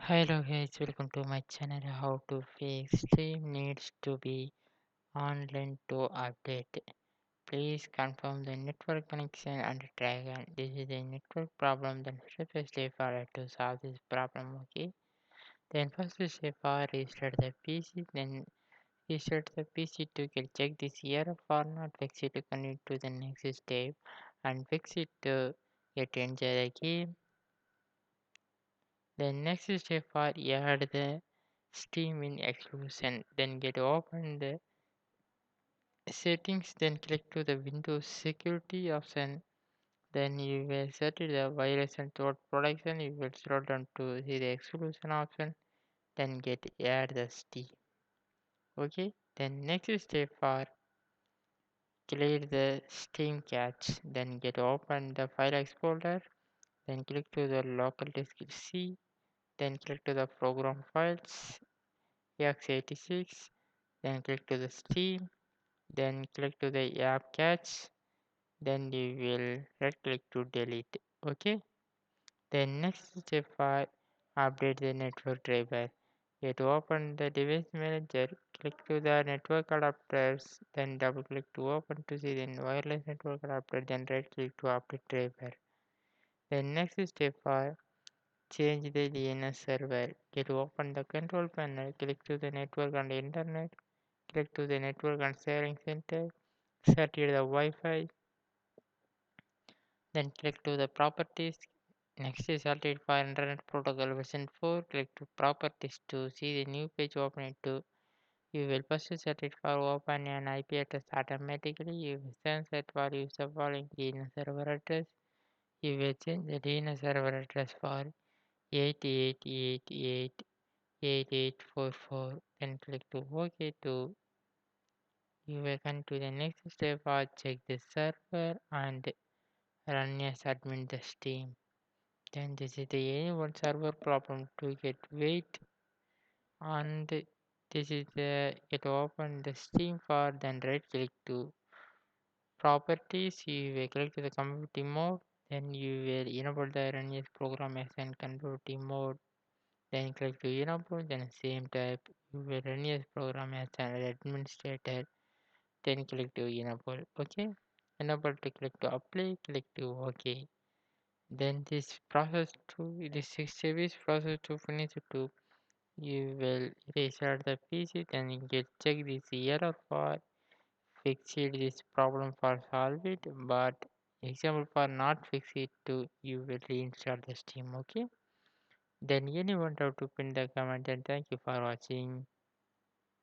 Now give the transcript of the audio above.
Hello guys, welcome to my channel. How to fix stream needs to be online to update. Please confirm the network connection and dragon. This is a network problem. Then first step forward to solve this problem. Okay. Then first step forward restart the PC. Then restart the PC to get check this error for not fix it to continue to the next step and fix it to get enjoy the game. The next step for add the Steam in exclusion, then get open the settings, then click to the Windows security option, then you will set the virus and throughout protection, you will scroll down to see the exclusion option, then get add the Steam. Okay, then next step for clear the Steam cache, then get open the file explorer, then click to the local disk C, then click to the program files x86, then click to the Steam, then click to the app cache, then you will right click to delete. Okay, then next step for update the network driver. You to open the device manager, click to the network adapters, then double click to open to see the wireless network adapter, then right click to update driver. Then next step for change the DNS server. Get to open the control panel, click to the network and internet, click to the network and sharing center, set it the Wi-Fi, then click to the properties. Next is selected for Internet Protocol version 4. Click to properties to see the new page open it to. You will first set it for open an IP address automatically. You will then set for use the following DNS server address. You will change the DNS server address for 88888844. Then click to OK to. You will come to the next step or check the server and run as admin the Steam. Then this is the anyone server problem to get wait and this is the it open the Steam for then right click to properties. You will click to the community mode, then you will enable the run as program as an community mode, then click to enable, then same type you will run as program as an administrator, then click to enable. Okay, enable to click to apply, click to OK. Then this 60 bits process to finish to you will restart the PC, then you get check this error for fix it this problem for solve it, but example for not fix it to you will reinstall the Steam. Okay, then anyone have to pin the comment, and thank you for watching.